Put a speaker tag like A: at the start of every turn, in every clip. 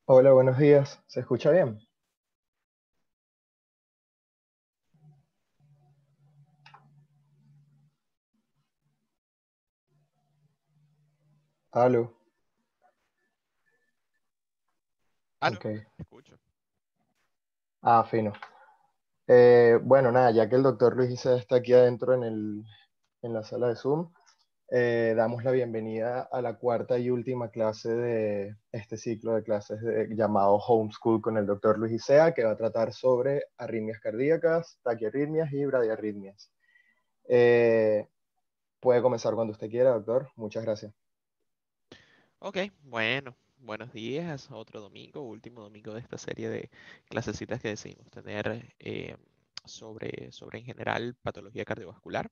A: Hola, buenos días. ¿Se escucha bien? Aló.
B: Aló,
A: Ok.
B: escucho.
A: Fino. Bueno, nada, ya que el doctor Luis Isa está aquí adentro en la sala de Zoom, damos la bienvenida a la cuarta y última clase de este ciclo de clases llamado Homeschool con el doctor Luis Isea, que va a tratar sobre arritmias cardíacas, taquiarritmias y bradiarritmias. Eh, Puede comenzar cuando usted quiera, doctor. Muchas gracias.
B: Ok, bueno, buenos días. Otro domingo, último domingo de esta serie de clasecitas que decidimos tener sobre en general patología cardiovascular.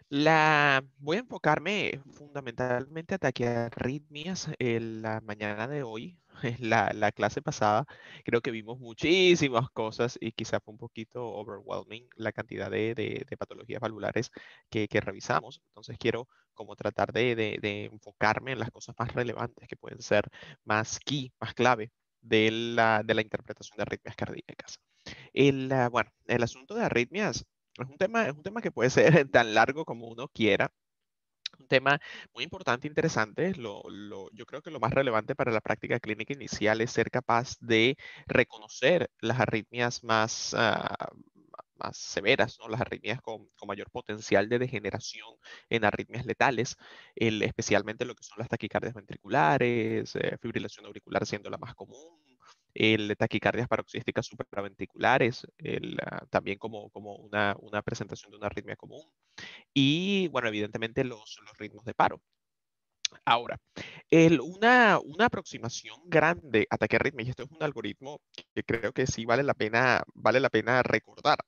B: Voy a enfocarme fundamentalmente a taquiarritmias en la mañana de hoy. En la clase pasada creo que vimos muchísimas cosas y quizá fue un poquito overwhelming la cantidad de patologías valvulares que revisamos. Entonces quiero como tratar de enfocarme en las cosas más relevantes que pueden ser más key, más clave de la interpretación de arritmias cardíacas. Bueno, el asunto de arritmias es un tema que puede ser tan largo como uno quiera. Un tema muy importante e interesante. Yo creo que lo más relevante para la práctica clínica inicial es ser capaz de reconocer las arritmias más severas, ¿no? Las arritmias con mayor potencial de degeneración en arritmias letales, especialmente lo que son las taquicardias ventriculares, fibrilación auricular siendo la más común, el taquicardias paroxísticas supraventriculares, también como una presentación de una arritmia común. Y bueno, evidentemente los ritmos de paro. Ahora, una aproximación grande a taquiarritmia, y esto es un algoritmo que creo que sí vale la pena recordar,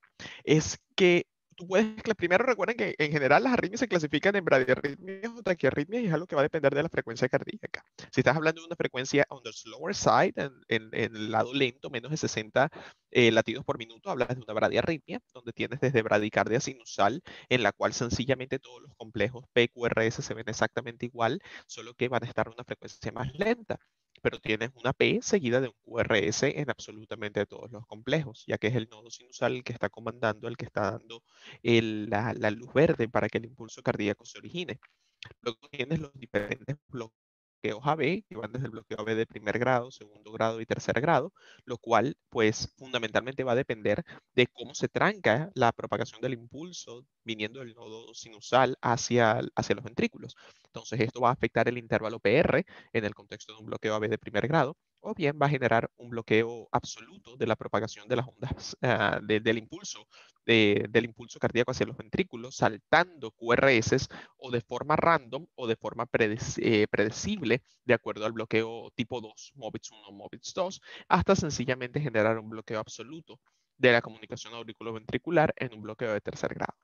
B: es que tú puedes, primero recuerden que en general las arritmias se clasifican en bradiarritmias o taquiarritmias y es algo que va a depender de la frecuencia cardíaca. Si estás hablando de una frecuencia on the slower side, en el lado lento, menos de 60 latidos por minuto, hablas de una bradiarritmia, donde tienes desde bradicardia sinusal, en la cual sencillamente todos los complejos PQRS se ven exactamente igual, solo que van a estar a una frecuencia más lenta. Pero tienes una P seguida de un QRS en absolutamente todos los complejos, ya que es el nodo sinusal el que está comandando, el que está dando la luz verde para que el impulso cardíaco se origine. Luego tienes los diferentes bloqueos AB, que van desde el bloqueo AB de primer grado, segundo grado y tercer grado, lo cual pues fundamentalmente va a depender de cómo se tranca la propagación del impulso viniendo del nodo sinusal hacia los ventrículos. Entonces esto va a afectar el intervalo PR en el contexto de un bloqueo AB de primer grado, o bien va a generar un bloqueo absoluto de la propagación de las ondas del impulso cardíaco hacia los ventrículos, saltando QRS o de forma random o de forma predecible de acuerdo al bloqueo tipo 2, MOVITS 1, MOVITS 2, hasta sencillamente generar un bloqueo absoluto de la comunicación auriculoventricular en un bloqueo de tercer grado.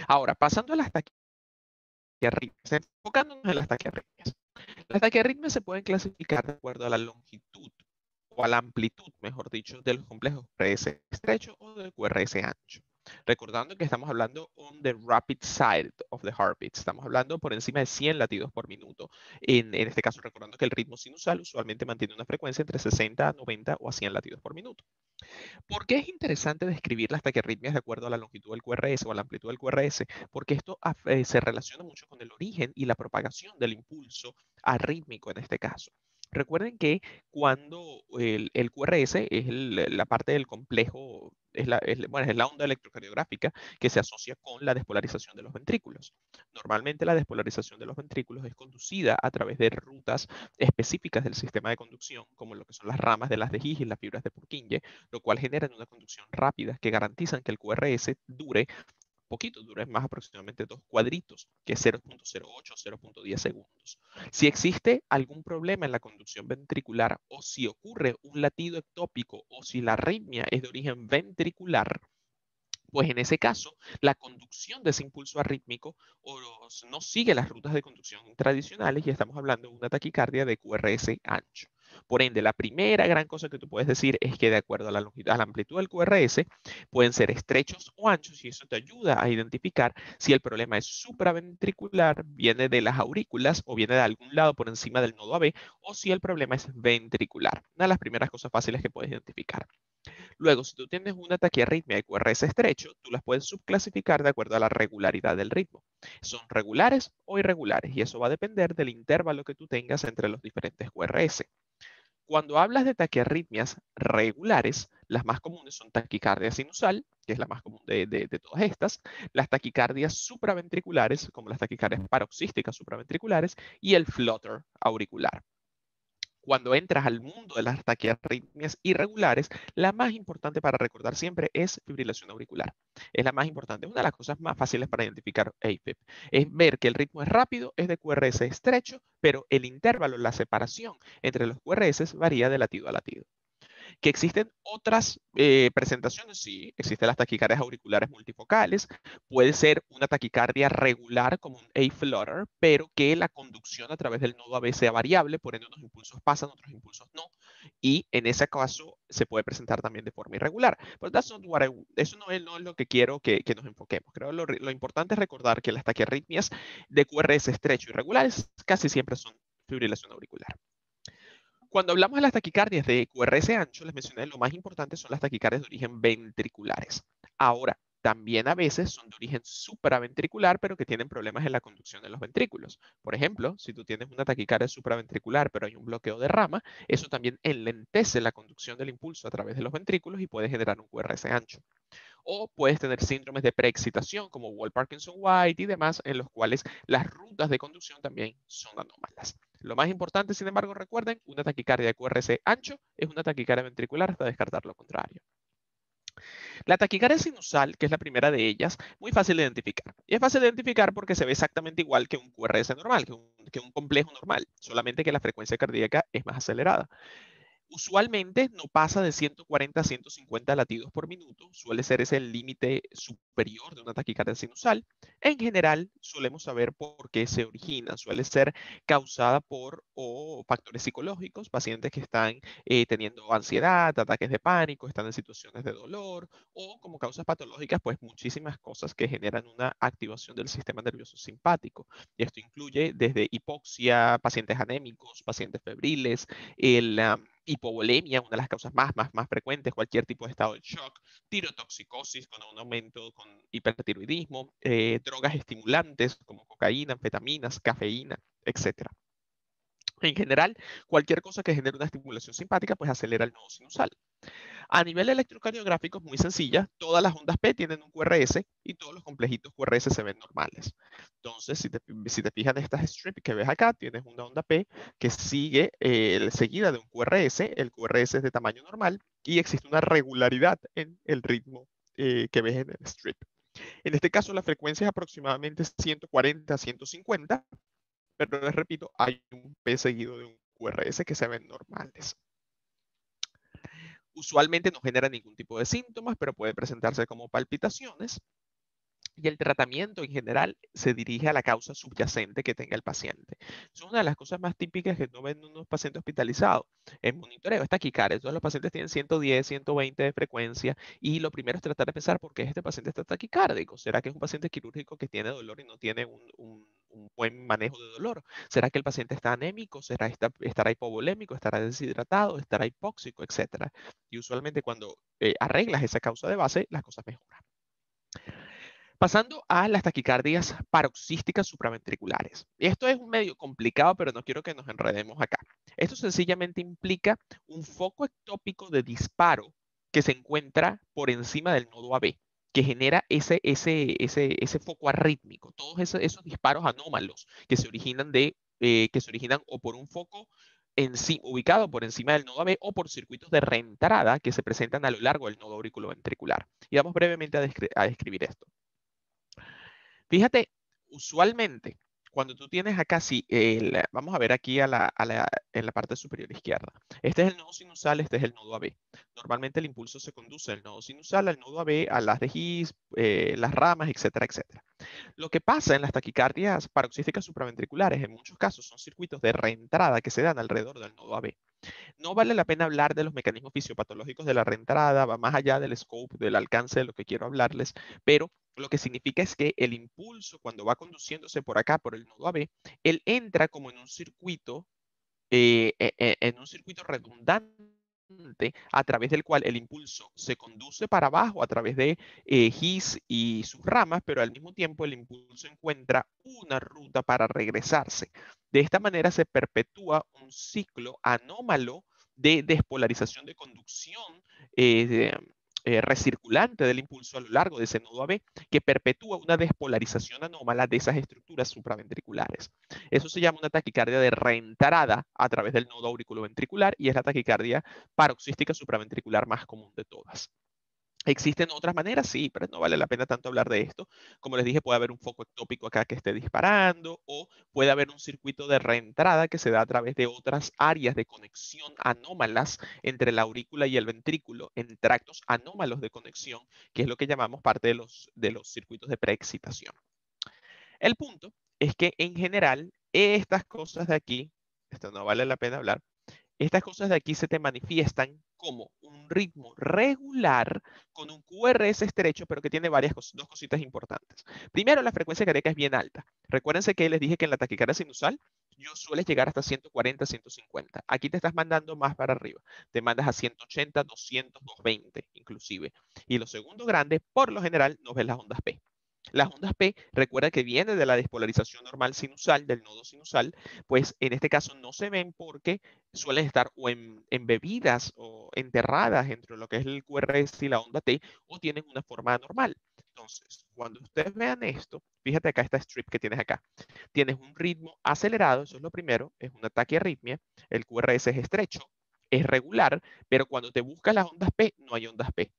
B: Ahora, pasando a las taquiarritmias, enfocándonos en las taquiarritmias. Las taquiarritmias se pueden clasificar de acuerdo a la longitud o a la amplitud, mejor dicho, de los complejos QRS estrecho o del QRS ancho. Recordando que estamos hablando on the rapid side of the heartbeat, estamos hablando por encima de 100 latidos por minuto. En este caso, recordando que el ritmo sinusal usualmente mantiene una frecuencia entre 60, 90 o a 100 latidos por minuto. ¿Por qué es interesante describir las taquiarritmias de acuerdo a la longitud del QRS o a la amplitud del QRS? Porque esto se relaciona mucho con el origen y la propagación del impulso arrítmico en este caso. Recuerden que cuando el QRS es la parte del complejo, bueno, es la onda electrocardiográfica que se asocia con la despolarización de los ventrículos. Normalmente la despolarización de los ventrículos es conducida a través de rutas específicas del sistema de conducción, como lo que son las ramas de las de His y las fibras de Purkinje, lo cual genera una conducción rápida que garantizan que el QRS dure poquito, dure más aproximadamente 2 cuadritos, que es 0.08 o 0.10 segundos. Si existe algún problema en la conducción ventricular o si ocurre un latido ectópico o si la arritmia es de origen ventricular, pues en ese caso, la conducción de ese impulso arrítmico no sigue las rutas de conducción tradicionales y estamos hablando de una taquicardia de QRS ancho. Por ende, la primera gran cosa que tú puedes decir es que de acuerdo a la longitud, a la amplitud del QRS, pueden ser estrechos o anchos y eso te ayuda a identificar si el problema es supraventricular, viene de las aurículas o viene de algún lado por encima del nodo AB o si el problema es ventricular. Una de las primeras cosas fáciles que puedes identificar. Luego, si tú tienes una taquiarritmia de QRS estrecho, tú las puedes subclasificar de acuerdo a la regularidad del ritmo. ¿Son regulares o irregulares? Y eso va a depender del intervalo que tú tengas entre los diferentes QRS. Cuando hablas de taquiarritmias regulares, las más comunes son taquicardia sinusal, que es la más común de todas estas, las taquicardias supraventriculares, como las taquicardias paroxísticas supraventriculares, y el flutter auricular. Cuando entras al mundo de las taquiarritmias irregulares, la más importante para recordar siempre es fibrilación auricular. Es la más importante, es una de las cosas más fáciles para identificar AFib. Es ver que el ritmo es rápido, es de QRS estrecho, pero el intervalo, la separación entre los QRS varía de latido a latido. Que existen otras presentaciones, sí, existen las taquicardias auriculares multifocales, puede ser una taquicardia regular como un A-flutter, pero que la conducción a través del nodo AB sea variable, por ende unos impulsos pasan, otros impulsos no, y en ese caso se puede presentar también de forma irregular. Pero eso no es lo que quiero que nos enfoquemos. Creo lo importante es recordar que las taquiarritmias de QRS estrecho y regulares casi siempre son fibrilación auricular. Cuando hablamos de las taquicardias de QRS ancho, les mencioné lo más importante son las taquicardias de origen ventriculares. Ahora, también a veces son de origen supraventricular, pero que tienen problemas en la conducción de los ventrículos. Por ejemplo, si tú tienes una taquicardia supraventricular, pero hay un bloqueo de rama, eso también enlentece la conducción del impulso a través de los ventrículos y puede generar un QRS ancho. O puedes tener síndromes de preexcitación como Wall-Parkinson-White y demás, en los cuales las rutas de conducción también son anómalas. Lo más importante, sin embargo, recuerden, una taquicardia de QRS ancho es una taquicardia ventricular hasta descartar lo contrario. La taquicardia sinusal, que es la primera de ellas, muy fácil de identificar. Y es fácil de identificar porque se ve exactamente igual que un QRS normal, que un complejo normal, solamente que la frecuencia cardíaca es más acelerada. Usualmente no pasa de 140 a 150 latidos por minuto, suele ser ese el límite superior de una taquicardia sinusal. En general, solemos saber por qué se origina, suele ser causada por factores psicológicos, pacientes que están teniendo ansiedad, ataques de pánico, están en situaciones de dolor, o como causas patológicas, pues muchísimas cosas que generan una activación del sistema nervioso simpático. Y esto incluye desde hipoxia, pacientes anémicos, pacientes febriles, hipovolemia, una de las causas más frecuentes, cualquier tipo de estado de shock, tirotoxicosis con un aumento con hipertiroidismo, drogas estimulantes como cocaína, anfetaminas, cafeína, etc. En general, cualquier cosa que genere una estimulación simpática, pues acelera el nodo sinusal. A nivel electrocardiográfico es muy sencilla. Todas las ondas P tienen un QRS y todos los complejitos QRS se ven normales. Entonces, si te fijas en estas strips que ves acá, tienes una onda P que sigue seguida de un QRS. El QRS es de tamaño normal y existe una regularidad en el ritmo que ves en el strip. En este caso, la frecuencia es aproximadamente 140 a 150, pero les repito, hay un P seguido de un QRS que se ven normales. Usualmente no genera ningún tipo de síntomas, pero puede presentarse como palpitaciones. Y el tratamiento en general se dirige a la causa subyacente que tenga el paciente. Es una de las cosas más típicas que no ven unos pacientes hospitalizados. El monitoreo es taquicardia. Todos los pacientes tienen 110, 120 de frecuencia y lo primero es tratar de pensar por qué este paciente está taquicárdico. ¿Será que es un paciente quirúrgico que tiene dolor y no tiene un buen manejo de dolor? ¿Será que el paciente está anémico? ¿Estará hipovolémico? ¿Estará deshidratado? ¿Estará hipóxico? Etcétera. Y usualmente cuando arreglas esa causa de base, las cosas mejoran. Pasando a las taquicardias paroxísticas supraventriculares. Esto es un medio complicado, pero no quiero que nos enredemos acá. Esto sencillamente implica un foco ectópico de disparo que se encuentra por encima del nodo AB, que genera ese foco arrítmico, todos esos disparos anómalos que se originan o por un foco ubicado por encima del nodo AB o por circuitos de reentrada que se presentan a lo largo del nodo auriculoventricular. Y vamos brevemente a describir esto. Fíjate, usualmente, cuando tú tienes acá, sí, vamos a ver aquí en la parte superior izquierda. Este es el nodo sinusal, este es el nodo AB. Normalmente el impulso se conduce del nodo sinusal al nodo AB, a las de His, las ramas, etcétera, etcétera. Lo que pasa en las taquicardias paroxísticas supraventriculares, en muchos casos, son circuitos de reentrada que se dan alrededor del nodo AB. No vale la pena hablar de los mecanismos fisiopatológicos de la reentrada, va más allá del scope, del alcance de lo que quiero hablarles, pero lo que significa es que el impulso, cuando va conduciéndose por acá, por el nodo AB, él entra como en un circuito redundante a través del cual el impulso se conduce para abajo a través de His y sus ramas, pero al mismo tiempo el impulso encuentra una ruta para regresarse. De esta manera se perpetúa un ciclo anómalo de despolarización de conducción recirculante del impulso a lo largo de ese nodo AB, que perpetúa una despolarización anómala de esas estructuras supraventriculares. Eso se llama una taquicardia de reentrada a través del nodo auriculoventricular y es la taquicardia paroxística supraventricular más común de todas. ¿Existen otras maneras? Sí, pero no vale la pena tanto hablar de esto. Como les dije, puede haber un foco ectópico acá que esté disparando o puede haber un circuito de reentrada que se da a través de otras áreas de conexión anómalas entre la aurícula y el ventrículo en tractos anómalos de conexión, que es lo que llamamos parte de los circuitos de preexcitación. El punto es que en general estas cosas de aquí, esto no vale la pena hablar, estas cosas de aquí se te manifiestan como un ritmo regular con un QRS estrecho, pero que tiene dos cositas importantes. Primero, la frecuencia cardíaca es bien alta. Recuérdense que les dije que en la taquicardia sinusal yo sueles llegar hasta 140, 150. Aquí te estás mandando más para arriba. Te mandas a 180, 200, 220 inclusive. Y lo segundo grande, por lo general, no ves las ondas P. Las ondas P, recuerda que viene de la despolarización normal sinusal, del nodo sinusal, pues en este caso no se ven porque suelen estar o embebidas o enterradas entre lo que es el QRS y la onda T o tienen una forma anormal. Entonces, cuando ustedes vean esto, fíjate acá esta strip que tienes acá. Tienes un ritmo acelerado, eso es lo primero, es una taquiarritmia, el QRS es estrecho, es regular, pero cuando te buscas las ondas P, no hay ondas P.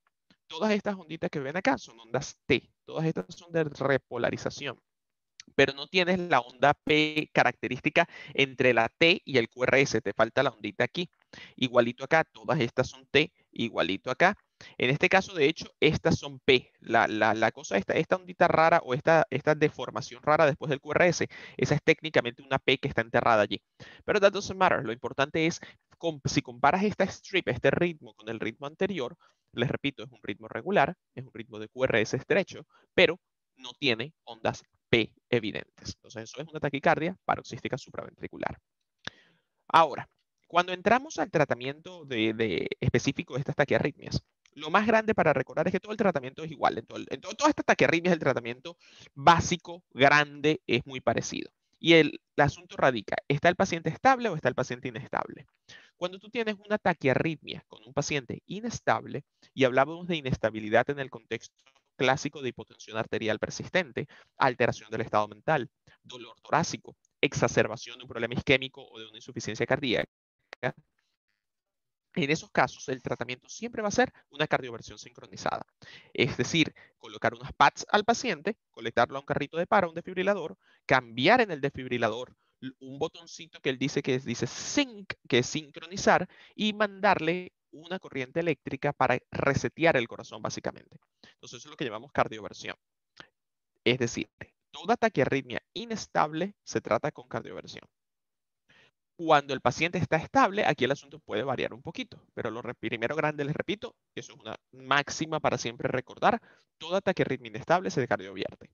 B: Todas estas onditas que ven acá son ondas T, todas estas son de repolarización, pero no tienes la onda P característica entre la T y el QRS, te falta la ondita aquí. Igualito acá, todas estas son T, igualito acá. En este caso, de hecho, estas son P. La cosa esta ondita rara o esta deformación rara después del QRS, esa es técnicamente una P que está enterrada allí. Pero that doesn't matter. Lo importante es, si comparas esta strip, este ritmo con el ritmo anterior, les repito, es un ritmo regular, es un ritmo de QRS estrecho, pero no tiene ondas P evidentes. Entonces, eso es una taquicardia paroxística supraventricular. Ahora, cuando entramos al tratamiento específico de estas taquiarritmias, lo más grande para recordar es que todo el tratamiento es igual. Todas estas taquiarritmias, el tratamiento básico, grande, es muy parecido. Y el asunto radica, ¿está el paciente estable o está el paciente inestable? Cuando tú tienes una taquiarritmia con un paciente inestable, y hablábamos de inestabilidad en el contexto clásico de hipotensión arterial persistente, alteración del estado mental, dolor torácico, exacerbación de un problema isquémico o de una insuficiencia cardíaca, en esos casos, el tratamiento siempre va a ser una cardioversión sincronizada. Es decir, colocar unas pads al paciente, conectarlo a un carrito de paro, un desfibrilador, cambiar en el desfibrilador un botoncito que él dice que dice sync, que es sincronizar, y mandarle una corriente eléctrica para resetear el corazón, básicamente. Entonces, eso es lo que llamamos cardioversión. Es decir, toda taquiarritmia inestable se trata con cardioversión. Cuando el paciente está estable, aquí el asunto puede variar un poquito, pero lo primero grande, les repito, eso es una máxima para siempre recordar, toda taquiarritmia inestable se cardiovierte.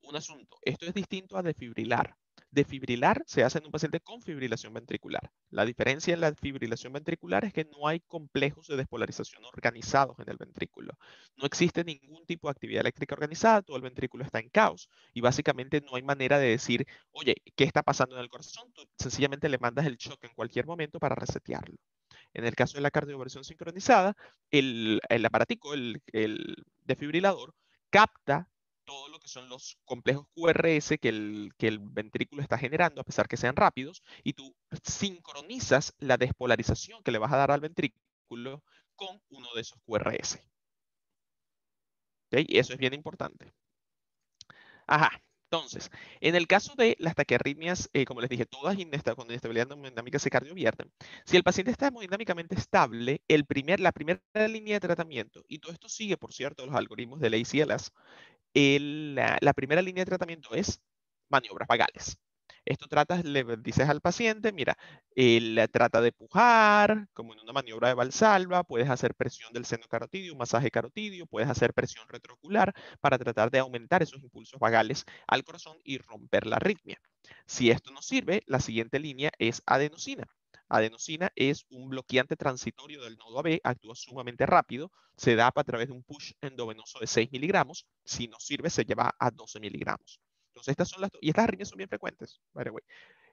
B: Un asunto, esto es distinto a defibrilar. Defibrilar se hace en un paciente con fibrilación ventricular. La diferencia en la fibrilación ventricular es que no hay complejos de despolarización organizados en el ventrículo. No existe ningún tipo de actividad eléctrica organizada, todo el ventrículo está en caos y básicamente no hay manera de decir, oye, ¿qué está pasando en el corazón? Tú sencillamente le mandas el shock en cualquier momento para resetearlo. En el caso de la cardioversión sincronizada, el aparatico, el desfibrilador, capta todo lo que son los complejos QRS que el ventrículo está generando, a pesar que sean rápidos, y tú sincronizas la despolarización que le vas a dar al ventrículo con uno de esos QRS. ¿Okay? Y eso es bien importante. Ajá. Entonces, en el caso de las taquiarritmias, como les dije, todas con inestabilidad hemodinámica se cardiovierten. Si el paciente está hemodinámicamente estable, la primera línea de tratamiento, y todo esto sigue, por cierto, los algoritmos del ACLS, la primera línea de tratamiento es maniobras vagales. Esto le dices al paciente, mira, él trata de pujar, como en una maniobra de Valsalva, puedes hacer presión del seno carotidio, un masaje carotidio, puedes hacer presión retroocular para tratar de aumentar esos impulsos vagales al corazón y romper la arritmia. Si esto no sirve, la siguiente línea es adenosina. Adenosina es un bloqueante transitorio del nodo AB, actúa sumamente rápido, se da a través de un push endovenoso de 6 miligramos. Si no sirve, se lleva a 12 miligramos. Entonces, y estas arritmias son bien frecuentes, by the way.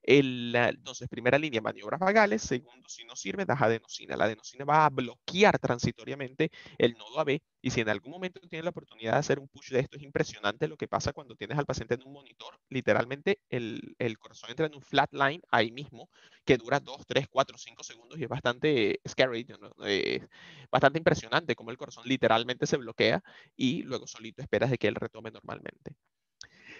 B: Entonces, primera línea, maniobras vagales. Segundo, si no sirve, das adenosina. La adenosina va a bloquear transitoriamente el nodo AB y si en algún momento tienes la oportunidad de hacer un push de esto, es impresionante lo que pasa cuando tienes al paciente en un monitor. Literalmente el corazón entra en un flat line ahí mismo que dura 2, 3, 4, 5 segundos y es bastante scary, ¿no? Bastante impresionante como el corazón literalmente se bloquea y luego solito esperas de que él retome normalmente.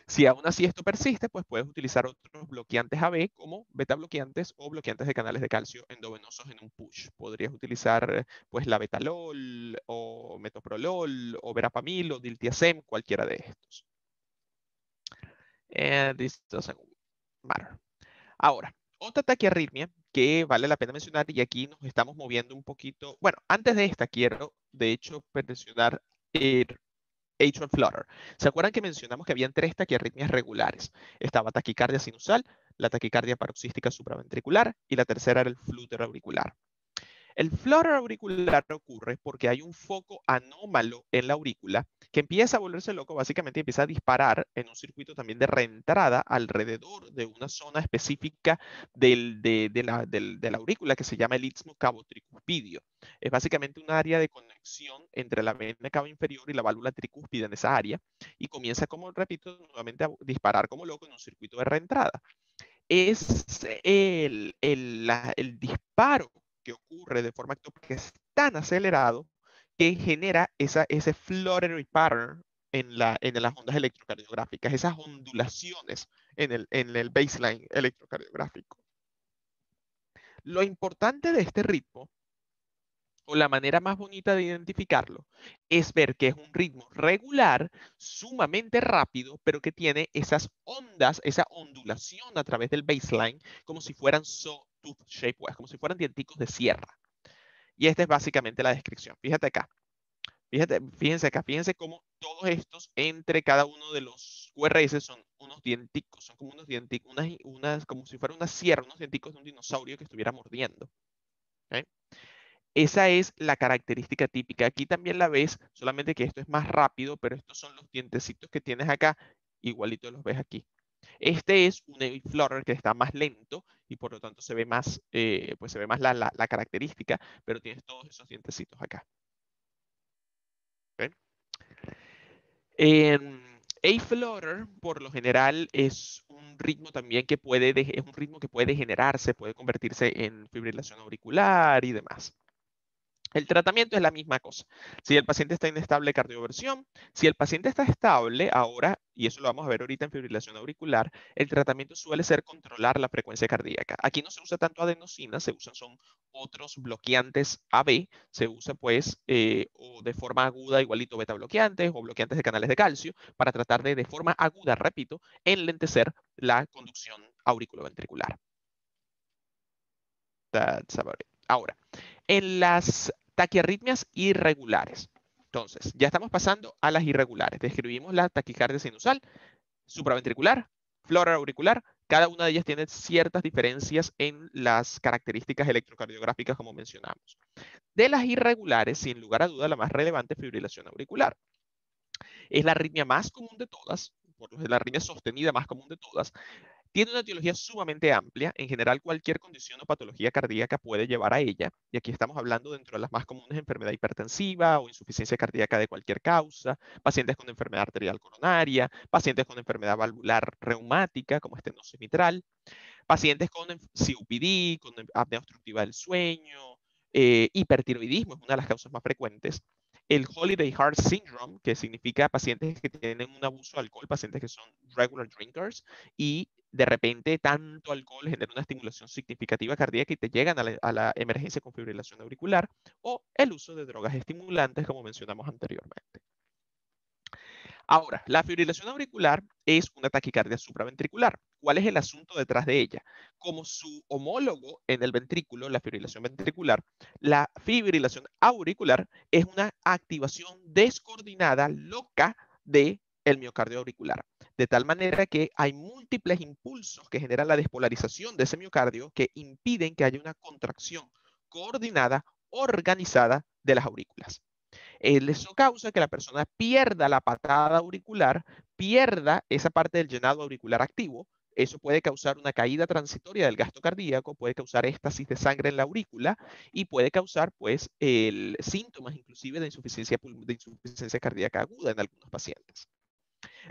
B: Si aún así esto persiste, pues puedes utilizar otros bloqueantes AB como beta bloqueantes o bloqueantes de canales de calcio endovenosos en un push. Podrías utilizar pues la betalol o metoprolol o verapamil o diltiazem, cualquiera de estos. This doesn't matter. Ahora, otra taquiarritmia que vale la pena mencionar y aquí nos estamos moviendo un poquito. Bueno, antes de esta quiero de hecho mencionar el atrial flutter. ¿Se acuerdan que mencionamos que habían 3 taquiarritmias regulares? Estaba taquicardia sinusal, la taquicardia paroxística supraventricular y la tercera era el flutter auricular. El flutter auricular ocurre porque hay un foco anómalo en la aurícula que empieza a volverse loco, básicamente empieza a disparar en un circuito también de reentrada alrededor de una zona específica de la aurícula que se llama el istmo cavo-tricuspidio. Es básicamente un área de conexión entre la vena cava inferior y la válvula tricúspide en esa área y comienza, como repito, nuevamente a disparar como loco en un circuito de reentrada. Es el disparo que ocurre de forma ectópica es tan acelerado que genera ese fluttery pattern en las ondas electrocardiográficas, esas ondulaciones en el baseline electrocardiográfico. Lo importante de este ritmo, o la manera más bonita de identificarlo, es ver que es un ritmo regular, sumamente rápido, pero que tiene esas ondas, esa ondulación a través del baseline, como si fueran sawtooth shape, como si fueran dienticos de sierra. Y esta es básicamente la descripción. Fíjate acá. Fíjense acá, fíjense cómo todos estos, entre cada uno de los QRS, son unos dienticos, son como unos dienticos, como si fuera una sierra, unos dienticos de un dinosaurio que estuviera mordiendo. ¿Okay? Esa es la característica típica. Aquí también la ves, solamente que esto es más rápido, pero estos son los dientecitos que tienes acá, igualito los ves aquí. Este es un air flutter que está más lento y por lo tanto se ve más, pues se ve más la característica, pero tienes todos esos dientecitos acá. ¿Okay? A flutter, por lo general, es un ritmo también que es un ritmo que puede degenerarse, puede convertirse en fibrilación auricular y demás. El tratamiento es la misma cosa. Si el paciente está inestable, cardioversión. Si el paciente está estable, ahora, y eso lo vamos a ver ahorita en fibrilación auricular, el tratamiento suele ser controlar la frecuencia cardíaca. Aquí no se usa tanto adenosina, son otros bloqueantes AB. Se usa pues o de forma aguda igualito beta bloqueantes o bloqueantes de canales de calcio para tratar de forma aguda, repito, enlentecer la conducción auriculoventricular. That's about it. Ahora, en las taquiarritmias irregulares. Entonces, ya estamos pasando a las irregulares. Describimos la taquicardia sinusal, supraventricular, flutter auricular. Cada una de ellas tiene ciertas diferencias en las características electrocardiográficas, como mencionamos. De las irregulares, sin lugar a duda, la más relevante es fibrilación auricular. Es la arritmia más común de todas, la arritmia sostenida más común de todas. Tiene una etiología sumamente amplia. En general, cualquier condición o patología cardíaca puede llevar a ella. Y aquí estamos hablando dentro de las más comunes, enfermedad hipertensiva o insuficiencia cardíaca de cualquier causa, pacientes con enfermedad arterial coronaria, pacientes con enfermedad valvular reumática como estenosis mitral, pacientes con COPD, con apnea obstructiva del sueño, hipertiroidismo es una de las causas más frecuentes. El Holiday Heart Syndrome, que significa pacientes que tienen un abuso de alcohol, pacientes que son regular drinkers y de repente tanto alcohol genera una estimulación significativa cardíaca y te llegan a la emergencia con fibrilación auricular, o el uso de drogas estimulantes, como mencionamos anteriormente. Ahora, la fibrilación auricular es una taquicardia supraventricular. ¿Cuál es el asunto detrás de ella? Como su homólogo en el ventrículo, la fibrilación ventricular, la fibrilación auricular es una activación descoordinada, loca del miocardio auricular. De tal manera que hay múltiples impulsos que generan la despolarización de ese miocardio que impiden que haya una contracción coordinada, organizada de las aurículas. Eso causa que la persona pierda la patada auricular, pierda esa parte del llenado auricular activo. Eso puede causar una caída transitoria del gasto cardíaco, puede causar éstasis de sangre en la aurícula y puede causar pues síntomas inclusive de insuficiencia cardíaca aguda en algunos pacientes.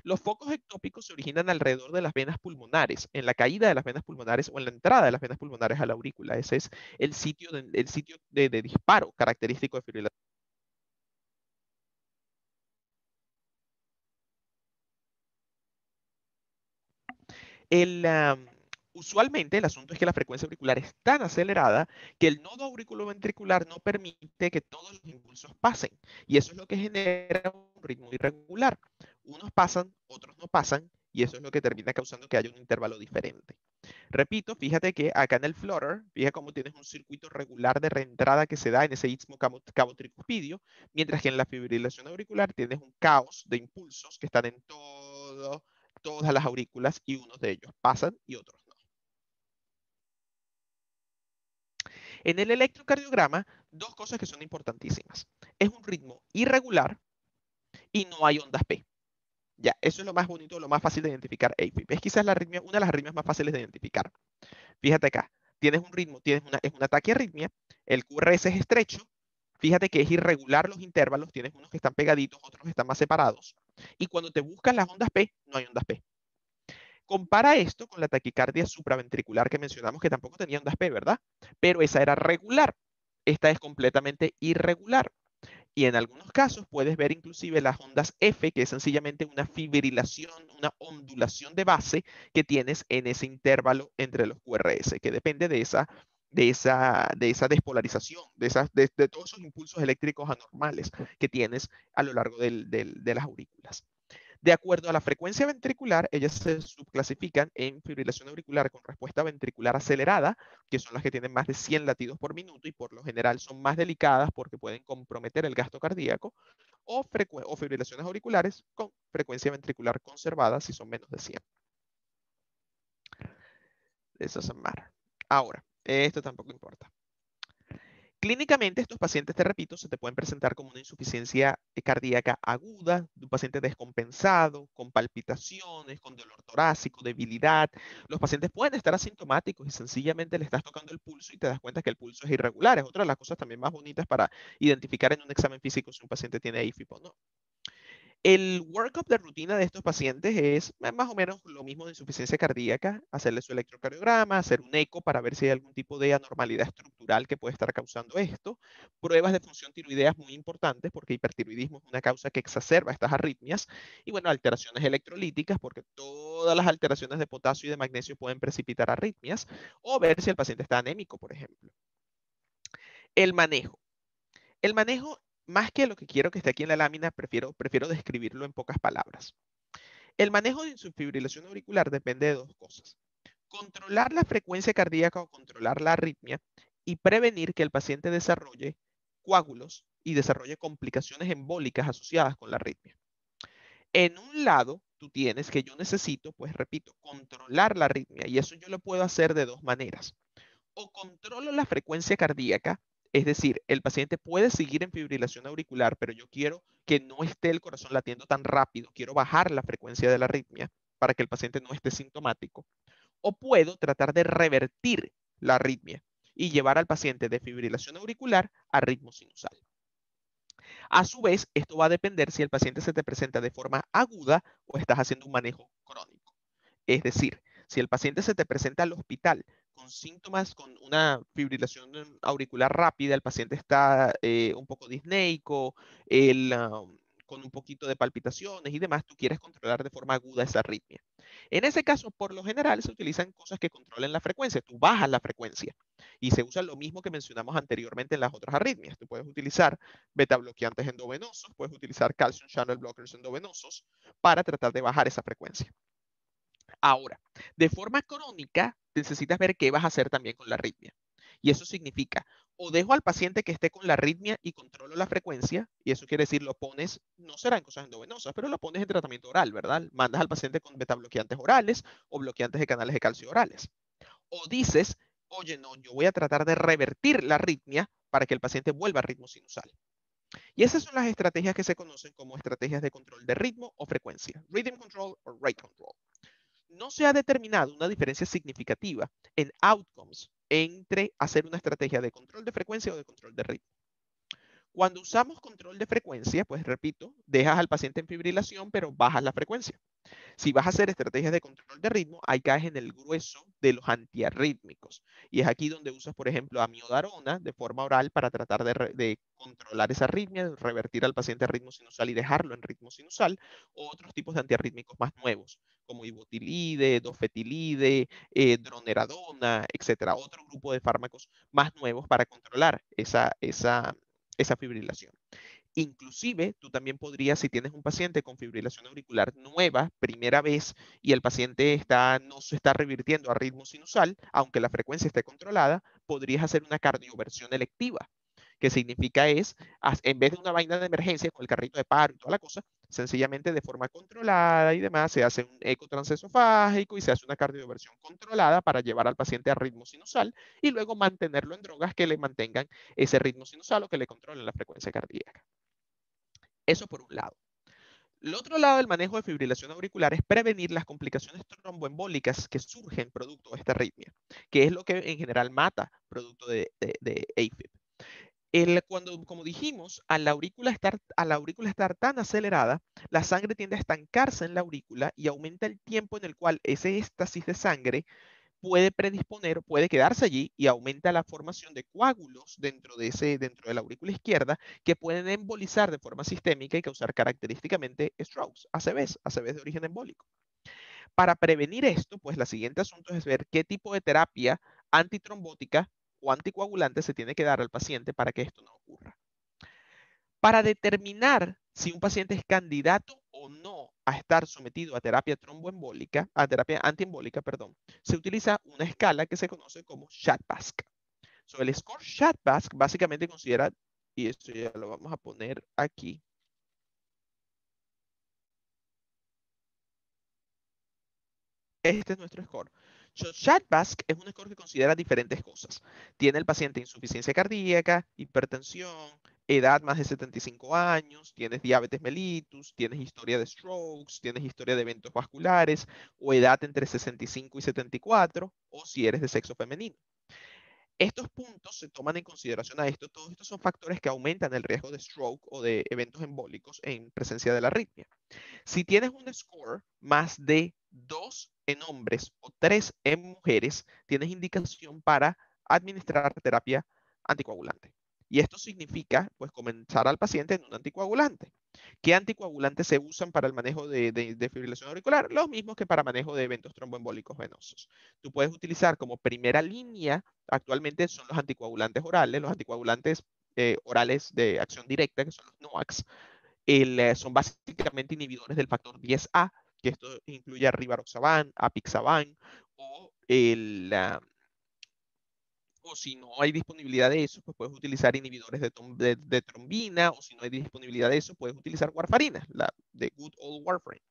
B: Los focos ectópicos se originan alrededor de las venas pulmonares, en la caída de las venas pulmonares o en la entrada de las venas pulmonares a la aurícula. Ese es el sitio de disparo característico de fibrilación. El, usualmente el asunto es que la frecuencia auricular es tan acelerada que el nodo auriculoventricular no permite que todos los impulsos pasen. Y eso es lo que genera un ritmo irregular. Unos pasan, otros no pasan, y eso es lo que termina causando que haya un intervalo diferente. Repito, fíjate que acá en el flutter, fíjate cómo tienes un circuito regular de reentrada que se da en ese istmo cabo-tricuspidio, mientras que en la fibrilación auricular tienes un caos de impulsos que están en todas las aurículas y unos de ellos pasan y otros no. En el electrocardiograma, dos cosas que son importantísimas. Es un ritmo irregular y no hay ondas P. Ya, eso es lo más bonito, lo más fácil de identificar AFib. Es quizás una de las arritmias más fáciles de identificar. Fíjate acá, tienes un ritmo, es una taquiarritmia, el QRS es estrecho, fíjate que es irregular los intervalos, tienes unos que están pegaditos, otros que están más separados, y cuando te buscas las ondas P, no hay ondas P. Compara esto con la taquicardia supraventricular que mencionamos que tampoco tenía ondas P, ¿verdad? Pero esa era regular. Esta es completamente irregular. Y en algunos casos puedes ver inclusive las ondas F, que es sencillamente una fibrilación, una ondulación de base que tienes en ese intervalo entre los QRS, que depende de esa despolarización, de todos esos impulsos eléctricos anormales que tienes a lo largo de las aurículas. De acuerdo a la frecuencia ventricular, ellas se subclasifican en fibrilación auricular con respuesta ventricular acelerada, que son las que tienen más de 100 latidos por minuto y por lo general son más delicadas porque pueden comprometer el gasto cardíaco, o fibrilaciones auriculares con frecuencia ventricular conservada si son menos de 100. Eso es más. Ahora, esto tampoco importa. Clínicamente, estos pacientes, te repito, se te pueden presentar como una insuficiencia cardíaca aguda, de un paciente descompensado, con palpitaciones, con dolor torácico, debilidad. Los pacientes pueden estar asintomáticos y sencillamente le estás tocando el pulso y te das cuenta que el pulso es irregular. Es otra de las cosas también más bonitas para identificar en un examen físico si un paciente tiene AFib o no. El workup de rutina de estos pacientes es más o menos lo mismo de insuficiencia cardíaca, hacerle su electrocardiograma, hacer un eco para ver si hay algún tipo de anormalidad estructural que puede estar causando esto, pruebas de función tiroidea muy importantes porque hipertiroidismo es una causa que exacerba estas arritmias y bueno, alteraciones electrolíticas porque todas las alteraciones de potasio y de magnesio pueden precipitar arritmias o ver si el paciente está anémico, por ejemplo. El manejo. El manejo, más que lo que quiero que esté aquí en la lámina, prefiero describirlo en pocas palabras. El manejo de insufibrilación auricular depende de dos cosas. Controlar la frecuencia cardíaca o controlar la arritmia y prevenir que el paciente desarrolle coágulos y desarrolle complicaciones embólicas asociadas con la arritmia. En un lado, tú tienes que yo necesito, pues repito, controlar la arritmia y eso yo lo puedo hacer de dos maneras. O controlo la frecuencia cardíaca, es decir, el paciente puede seguir en fibrilación auricular, pero yo quiero que no esté el corazón latiendo tan rápido, quiero bajar la frecuencia de la arritmia para que el paciente no esté sintomático. O puedo tratar de revertir la arritmia y llevar al paciente de fibrilación auricular a ritmo sinusal. A su vez, esto va a depender si el paciente se te presenta de forma aguda o estás haciendo un manejo crónico. Es decir, si el paciente se te presenta al hospital con síntomas, con una fibrilación auricular rápida, el paciente está un poco disneico, con un poquito de palpitaciones y demás, tú quieres controlar de forma aguda esa arritmia. En ese caso, por lo general, se utilizan cosas que controlen la frecuencia. Tú bajas la frecuencia y se usa lo mismo que mencionamos anteriormente en las otras arritmias. Tú puedes utilizar beta bloqueantes endovenosos, puedes utilizar calcium channel blockers endovenosos para tratar de bajar esa frecuencia. Ahora, de forma crónica, necesitas ver qué vas a hacer también con la arritmia. Y eso significa, o dejo al paciente que esté con la arritmia y controlo la frecuencia, y eso quiere decir, lo pones, no serán cosas endovenosas, pero lo pones en tratamiento oral, ¿verdad? Mandas al paciente con beta bloqueantes orales o bloqueantes de canales de calcio orales. O dices, oye, no, yo voy a tratar de revertir la arritmia para que el paciente vuelva a ritmo sinusal. Y esas son las estrategias que se conocen como estrategias de control de ritmo o frecuencia, rhythm control o rate control. No se ha determinado una diferencia significativa en outcomes entre hacer una estrategia de control de frecuencia o de control de ritmo. Cuando usamos control de frecuencia, pues repito, dejas al paciente en fibrilación, pero bajas la frecuencia. Si vas a hacer estrategias de control de ritmo, ahí caes en el grueso de los antiarrítmicos. Y es aquí donde usas, por ejemplo, amiodarona de forma oral para tratar de controlar esa arritmia, de revertir al paciente a ritmo sinusal y dejarlo en ritmo sinusal, o otros tipos de antiarrítmicos más nuevos, como ibotilide, dofetilide, droneradona, etcétera. Otro grupo de fármacos más nuevos para controlar esa fibrilación. Inclusive, tú también podrías, si tienes un paciente con fibrilación auricular nueva, primera vez, y el paciente no se está revirtiendo a ritmo sinusal, aunque la frecuencia esté controlada, podrías hacer una cardioversión electiva, que significa en vez de una vaina de emergencia con el carrito de paro y toda la cosa, sencillamente de forma controlada y demás, se hace un eco transesofágico y se hace una cardioversión controlada para llevar al paciente a ritmo sinusal y luego mantenerlo en drogas que le mantengan ese ritmo sinusal o que le controlen la frecuencia cardíaca. Eso por un lado. El otro lado del manejo de fibrilación auricular es prevenir las complicaciones tromboembólicas que surgen producto de esta arritmia, que es lo que en general mata producto de AFib. Como dijimos, a la aurícula estar tan acelerada, la sangre tiende a estancarse en la aurícula y aumenta el tiempo en el cual ese éxtasis de sangre puede predisponer, puede quedarse allí y aumenta la formación de coágulos dentro de la aurícula izquierda que pueden embolizar de forma sistémica y causar característicamente strokes, ACVs de origen embólico. Para prevenir esto, pues el siguiente asunto es ver qué tipo de terapia antitrombótica o anticoagulante se tiene que dar al paciente para que esto no ocurra. Para determinar si un paciente es candidato o no a estar sometido a terapia tromboembólica, a terapia antiembólica, perdón, se utiliza una escala que se conoce como SHAD-BASC. El score SHAD-BASC básicamente considera, y esto ya lo vamos a poner aquí. Este es nuestro score. SHAD-BASC es un score que considera diferentes cosas. Tiene el paciente insuficiencia cardíaca, hipertensión, edad más de 75 años, tienes diabetes mellitus, tienes historia de strokes, tienes historia de eventos vasculares, o edad entre 65 y 74, o si eres de sexo femenino. Estos puntos se toman en consideración a esto. Todos estos son factores que aumentan el riesgo de stroke o de eventos embólicos en presencia de la arritmia. Si tienes un score más de 2 en hombres o 3 en mujeres, tienes indicación para administrar terapia anticoagulante. Y esto significa, pues, comenzar al paciente en un anticoagulante. ¿Qué anticoagulantes se usan para el manejo de fibrilación auricular? Los mismos que para manejo de eventos tromboembólicos venosos. Tú puedes utilizar como primera línea, actualmente son los anticoagulantes orales, los anticoagulantes orales de acción directa, que son los NOACs, son básicamente inhibidores del factor 10A, que esto incluye a rivaroxaban, apixaban, o si no hay disponibilidad de eso, pues puedes utilizar inhibidores de trombina, o si no hay disponibilidad de eso, puedes utilizar warfarina, la de good old warfarin.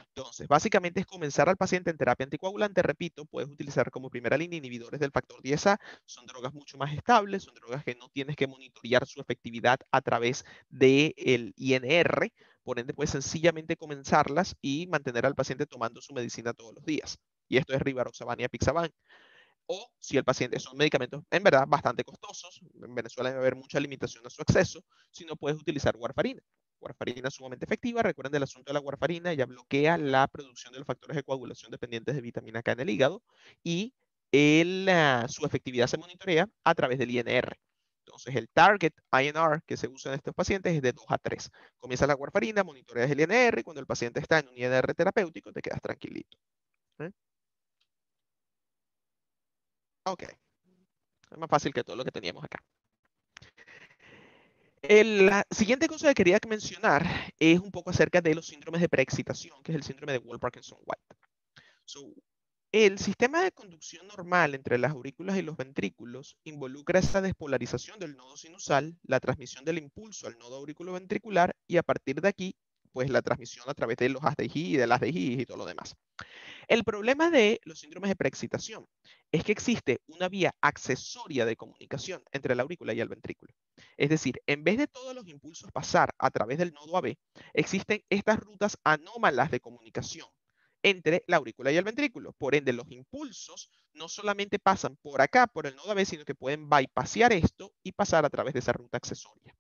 B: Entonces, básicamente es comenzar al paciente en terapia anticoagulante. Repito, puedes utilizar como primera línea inhibidores del factor 10A. Son drogas mucho más estables, son drogas que no tienes que monitorear su efectividad a través del INR. Por ende, puedes sencillamente comenzarlas y mantener al paciente tomando su medicina todos los días. Y esto es rivaroxaban y apixaban. O si el paciente son medicamentos en verdad bastante costosos, en Venezuela debe haber mucha limitación a su acceso, si no puedes utilizar warfarina. Warfarina es sumamente efectiva. Recuerden del asunto de la warfarina, ella bloquea la producción de los factores de coagulación dependientes de vitamina K en el hígado y su efectividad se monitorea a través del INR. Entonces, el target INR que se usa en estos pacientes es de 2 a 3. Comienza la warfarina, monitoreas el INR y cuando el paciente está en un INR terapéutico te quedas tranquilito. ¿Eh? Ok, es más fácil que todo lo que teníamos acá. La siguiente cosa que quería mencionar es un poco acerca de los síndromes de preexcitación, que es el síndrome de Wolff-Parkinson-White. So, el sistema de conducción normal entre las aurículas y los ventrículos involucra esa despolarización del nodo sinusal, la transmisión del impulso al nodo auriculoventricular y a partir de aquí, pues la transmisión a través de los haz de His y de las de His y todo lo demás. El problema de los síndromes de preexcitación es que existe una vía accesoria de comunicación entre la aurícula y el ventrículo. Es decir, en vez de todos los impulsos pasar a través del nodo AB, existen estas rutas anómalas de comunicación entre la aurícula y el ventrículo. Por ende, los impulsos no solamente pasan por acá, por el nodo AB, sino que pueden bypassar esto y pasar a través de esa ruta accesoria.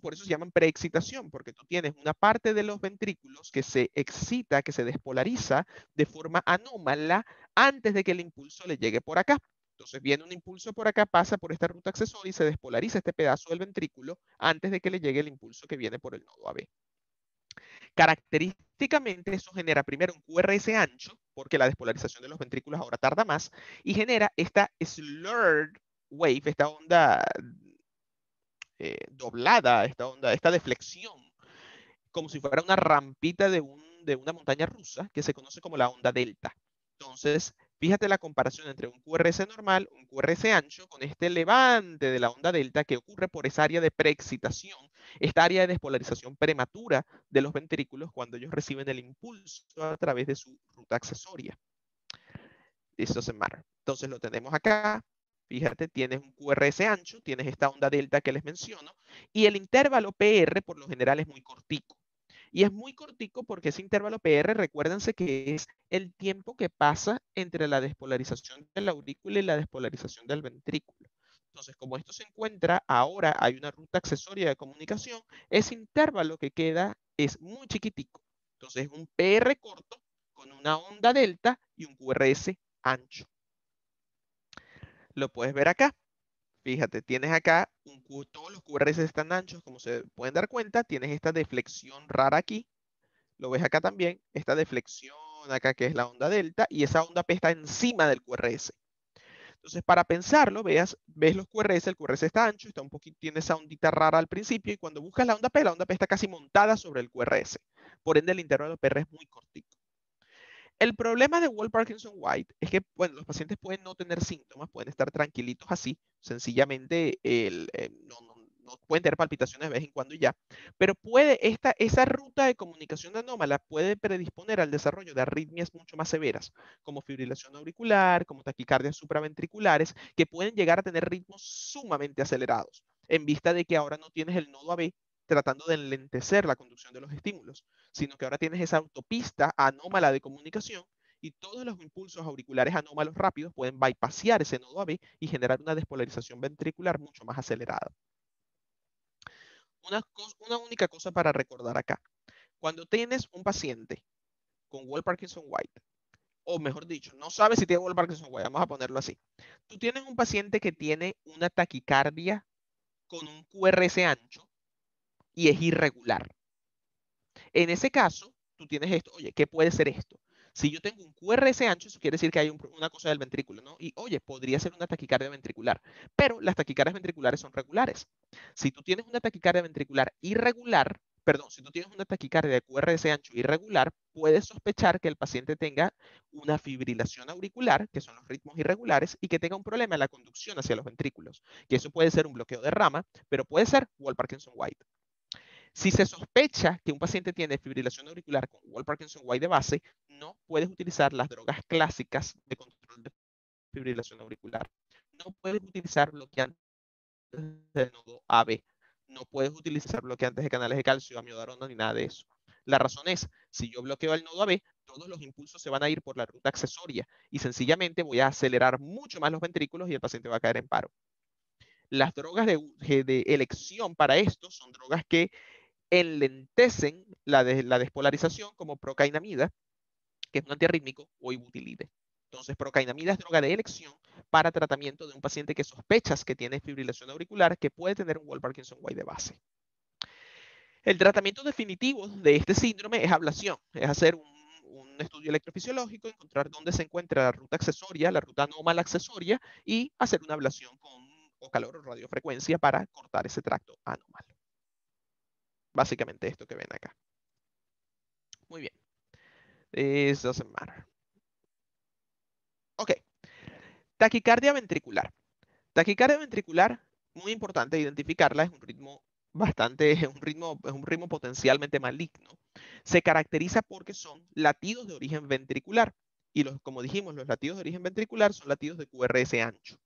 B: Por eso se llaman preexcitación, porque tú tienes una parte de los ventrículos que se excita, que se despolariza de forma anómala antes de que el impulso le llegue por acá. Entonces viene un impulso por acá, pasa por esta ruta accesoria y se despolariza este pedazo del ventrículo antes de que le llegue el impulso que viene por el nodo AB. Característicamente eso genera primero un QRS ancho, porque la despolarización de los ventrículos ahora tarda más, y genera esta slurred wave, esta onda doblada, esta deflexión, como si fuera una rampita de una montaña rusa que se conoce como la onda delta. Entonces, fíjate la comparación entre un QRS normal, un QRS ancho, con este levante de la onda delta que ocurre por esa área de preexcitación, esta área de despolarización prematura de los ventrículos cuando ellos reciben el impulso a través de su ruta accesoria. This doesn't matter. Entonces lo tenemos acá. Fíjate, tienes un QRS ancho, tienes esta onda delta que les menciono, y el intervalo PR por lo general es muy cortico. Y es muy cortico porque ese intervalo PR, recuérdense que es el tiempo que pasa entre la despolarización de la aurícula y la despolarización del ventrículo. Entonces, como esto se encuentra, ahora hay una ruta accesoria de comunicación, ese intervalo que queda es muy chiquitico. Entonces, es un PR corto con una onda delta y un QRS ancho. Lo puedes ver acá. Fíjate, tienes acá, todos los QRS están anchos, como se pueden dar cuenta, tienes esta deflexión rara aquí. Lo ves acá también, esta deflexión acá que es la onda delta y esa onda P está encima del QRS. Entonces, para pensarlo, ves los QRS, el QRS está ancho, está un poquito, tiene esa ondita rara al principio y cuando buscas la onda P está casi montada sobre el QRS. Por ende, el intervalo PR es muy cortito. El problema de Wolff-Parkinson-White es que, bueno, los pacientes pueden no tener síntomas, pueden estar tranquilitos así, sencillamente no pueden tener palpitaciones de vez en cuando y ya, pero esa ruta de comunicación anómala puede predisponer al desarrollo de arritmias mucho más severas, como fibrilación auricular, como taquicardias supraventriculares, que pueden llegar a tener ritmos sumamente acelerados, en vista de que ahora no tienes el nodo AB tratando de enlentecer la conducción de los estímulos, sino que ahora tienes esa autopista anómala de comunicación y todos los impulsos auriculares anómalos rápidos pueden bypassear ese nodo AB y generar una despolarización ventricular mucho más acelerada. Una única cosa para recordar acá. Cuando tienes un paciente con Wolff-Parkinson-White, o mejor dicho, no sabes si tiene Wolff-Parkinson-White, vamos a ponerlo así. Tú tienes un paciente que tiene una taquicardia con un QRS ancho y es irregular. En ese caso, tú tienes esto, oye, ¿qué puede ser esto? Si yo tengo un QRS ancho, eso quiere decir que hay una cosa del ventrículo, ¿no? Y oye, podría ser una taquicardia ventricular, pero las taquicardias ventriculares son regulares. Si tú tienes una taquicardia ventricular irregular, perdón, si tú tienes una taquicardia de QRS ancho irregular, puedes sospechar que el paciente tenga una fibrilación auricular, que son los ritmos irregulares, y que tenga un problema en la conducción hacia los ventrículos, que eso puede ser un bloqueo de rama, pero puede ser Wolff-Parkinson-White. Si se sospecha que un paciente tiene fibrilación auricular con Wolff-Parkinson-White de base, no puedes utilizar las drogas clásicas de control de fibrilación auricular. No puedes utilizar bloqueantes del nodo AB. No puedes utilizar bloqueantes de canales de calcio, amiodarona ni nada de eso. La razón es, si yo bloqueo el nodo AB, todos los impulsos se van a ir por la ruta accesoria y sencillamente voy a acelerar mucho más los ventrículos y el paciente va a caer en paro. Las drogas de elección para esto son drogas que enlentecen la despolarización como procainamida, que es un antiarrítmico, o ibutilide. Entonces, procainamida es droga de elección para tratamiento de un paciente que sospechas que tiene fibrilación auricular, que puede tener un Wolff-Parkinson-White de base. El tratamiento definitivo de este síndrome es ablación, es hacer un estudio electrofisiológico, encontrar dónde se encuentra la ruta accesoria, la ruta anómala accesoria, y hacer una ablación con o calor o radiofrecuencia para cortar ese tracto anómalo. Básicamente esto que ven acá. Muy bien. It doesn't matter. Ok. Taquicardia ventricular. Taquicardia ventricular, muy importante identificarla, es un ritmo es un ritmo potencialmente maligno. Se caracteriza porque son latidos de origen ventricular. Y como dijimos, los latidos de origen ventricular son latidos de QRS ancho.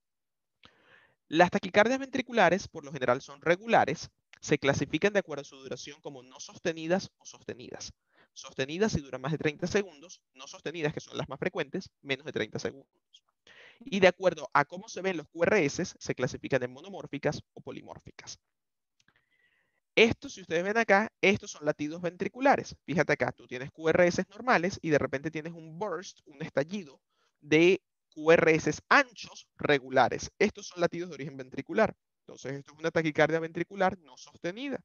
B: Las taquicardias ventriculares, por lo general, son regulares. Se clasifican de acuerdo a su duración como no sostenidas o sostenidas. Sostenidas si duran más de 30 segundos, no sostenidas, que son las más frecuentes, menos de 30 segundos. Y de acuerdo a cómo se ven los QRS, se clasifican en monomórficas o polimórficas. Estos, si ustedes ven acá, estos son latidos ventriculares. Fíjate acá, tú tienes QRS normales y de repente tienes un burst, un estallido de QRS anchos regulares. Estos son latidos de origen ventricular. Entonces, esto es una taquicardia ventricular no sostenida.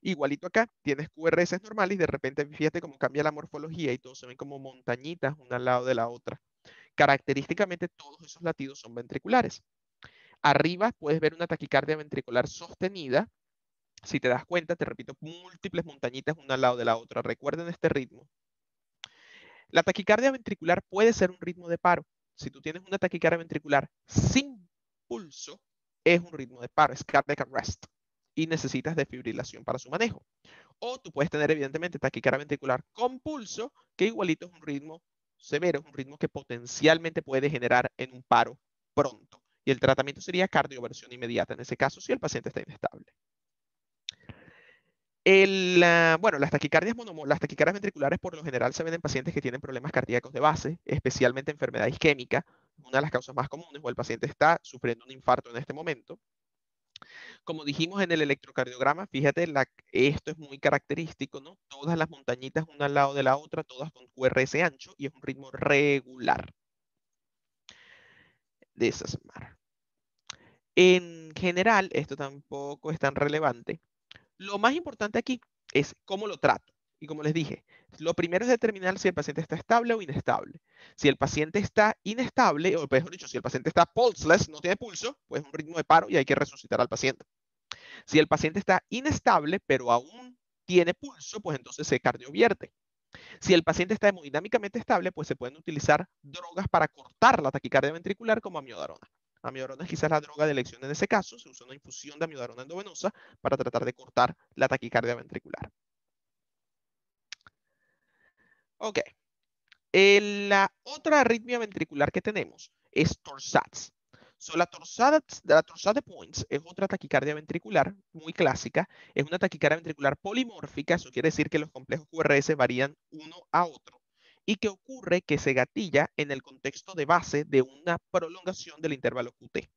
B: Igualito acá, tienes QRS normales y de repente fíjate cómo cambia la morfología y todos se ven como montañitas una al lado de la otra. Característicamente, todos esos latidos son ventriculares. Arriba puedes ver una taquicardia ventricular sostenida. Si te das cuenta, te repito, múltiples montañitas una al lado de la otra. Recuerden este ritmo. La taquicardia ventricular puede ser un ritmo de paro. Si tú tienes una taquicardia ventricular sin pulso, es un ritmo de paro, es cardiac arrest, y necesitas defibrilación para su manejo. O tú puedes tener, evidentemente, taquicardia ventricular con pulso, que igualito es un ritmo severo, es un ritmo que potencialmente puede generar en un paro pronto. Y el tratamiento sería cardioversión inmediata, en ese caso, si el paciente está inestable. Bueno, las las taquicardias ventriculares por lo general se ven en pacientes que tienen problemas cardíacos de base, especialmente enfermedad isquémica, una de las causas más comunes, o el paciente está sufriendo un infarto en este momento. Como dijimos en el electrocardiograma, fíjate, esto es muy característico, ¿no? Todas las montañitas una al lado de la otra, todas con QRS ancho, y es un ritmo regular de esa semana. En general, esto tampoco es tan relevante. Lo más importante aquí es cómo lo trato. Y como les dije, lo primero es determinar si el paciente está estable o inestable. Si el paciente está inestable, o mejor dicho, si el paciente está pulseless, no tiene pulso, pues es un ritmo de paro y hay que resucitar al paciente. Si el paciente está inestable, pero aún tiene pulso, pues entonces se cardiovierte. Si el paciente está hemodinámicamente estable, pues se pueden utilizar drogas para cortar la taquicardia ventricular como amiodarona. Amiodarona es quizás la droga de elección en ese caso. Se usa una infusión de amiodarona endovenosa para tratar de cortar la taquicardia ventricular. Ok. La otra arritmia ventricular que tenemos es torsades. La torsade points es otra taquicardia ventricular muy clásica. Es una taquicardia ventricular polimórfica. Eso quiere decir que los complejos QRS varían uno a otro. Y que ocurre que se gatilla en el contexto de base de una prolongación del intervalo QT.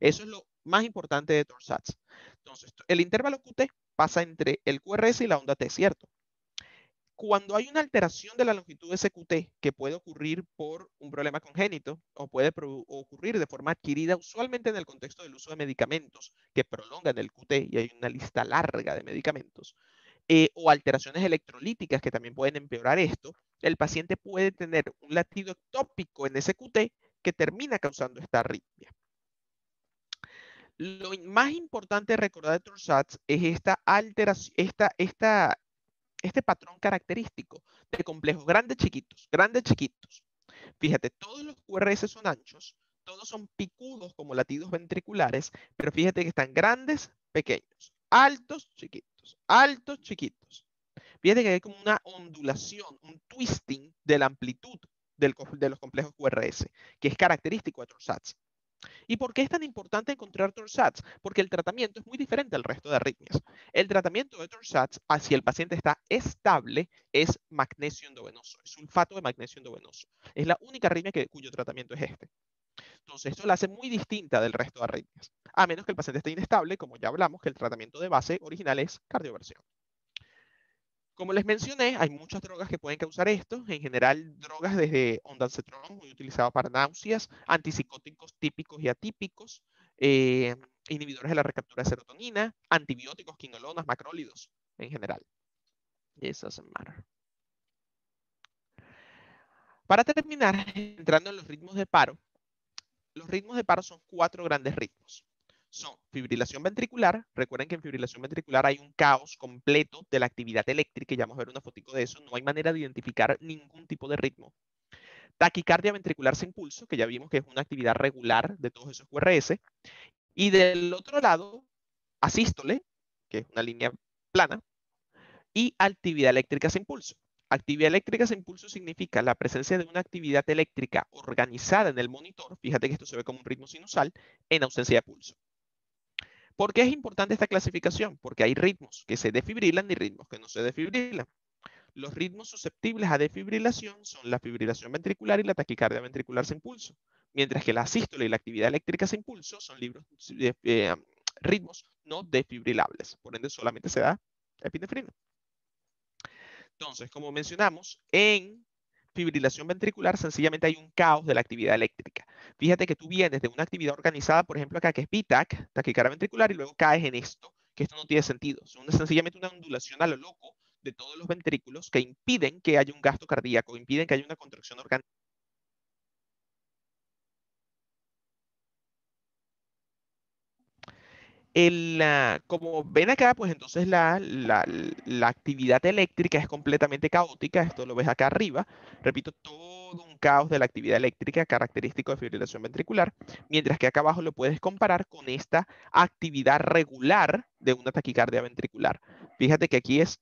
B: Eso es lo más importante de torsades. Entonces, el intervalo QT pasa entre el QRS y la onda T, ¿cierto? Cuando hay una alteración de la longitud de SQT, que puede ocurrir por un problema congénito o puede ocurrir de forma adquirida, usualmente en el contexto del uso de medicamentos que prolongan el QT, y hay una lista larga de medicamentos, o alteraciones electrolíticas que también pueden empeorar esto, el paciente puede tener un latido ectópico en SQT que termina causando esta arritmia. Lo más importante de recordar de Torsades es esta alteración, este patrón característico de complejos grandes, chiquitos, grandes, chiquitos. Fíjate, todos los QRS son anchos, todos son picudos como latidos ventriculares, pero fíjate que están grandes, pequeños, altos, chiquitos, altos, chiquitos. Fíjate que hay como una ondulación, un twisting de la amplitud de los complejos QRS, que es característico de Torsades. ¿Y por qué es tan importante encontrar Torsades? Porque el tratamiento es muy diferente al resto de arritmias. El tratamiento de Torsades, si el paciente está estable, es magnesio endovenoso, es sulfato de magnesio endovenoso. Es la única arritmia cuyo tratamiento es este. Entonces, esto la hace muy distinta del resto de arritmias. A menos que el paciente esté inestable, como ya hablamos, que el tratamiento de base original es cardioversión. Como les mencioné, hay muchas drogas que pueden causar esto. En general, drogas desde ondansetron, muy utilizado para náuseas, antipsicóticos típicos y atípicos, eh, inhibidores de la recaptura de serotonina, antibióticos, quinolonas, macrólidos, en general. It doesn't matter. Para terminar, entrando en los ritmos de paro son 4 grandes ritmos. Son fibrilación ventricular. Recuerden que en fibrilación ventricular hay un caos completo de la actividad eléctrica, y ya vamos a ver una fotico de eso. No hay manera de identificar ningún tipo de ritmo. Taquicardia ventricular sin pulso, que ya vimos que es una actividad regular de todos esos QRS. Y del otro lado, asístole, que es una línea plana, y actividad eléctrica sin pulso. Actividad eléctrica sin pulso significa la presencia de una actividad eléctrica organizada en el monitor. Fíjate que esto se ve como un ritmo sinusal en ausencia de pulso. ¿Por qué es importante esta clasificación? Porque hay ritmos que se defibrilan y ritmos que no se defibrilan. Los ritmos susceptibles a defibrilación son la fibrilación ventricular y la taquicardia ventricular sin pulso, mientras que la asístole y la actividad eléctrica sin pulso son ritmos no defibrilables. Por ende, solamente se da epinefrina. Entonces, como mencionamos, en fibrilación ventricular sencillamente hay un caos de la actividad eléctrica. Fíjate que tú vienes de una actividad organizada, por ejemplo acá que es BTAC, taquicardia ventricular, y luego caes en esto, que esto no tiene sentido. Es sencillamente una ondulación a lo loco de todos los ventrículos que impiden que haya un gasto cardíaco, impiden que haya una contracción orgánica. Como ven acá, pues entonces la actividad eléctrica es completamente caótica. Esto lo ves acá arriba. Repito, todo un caos de la actividad eléctrica característico de fibrilación ventricular, mientras que acá abajo lo puedes comparar con esta actividad regular de una taquicardia ventricular. Fíjate que aquí es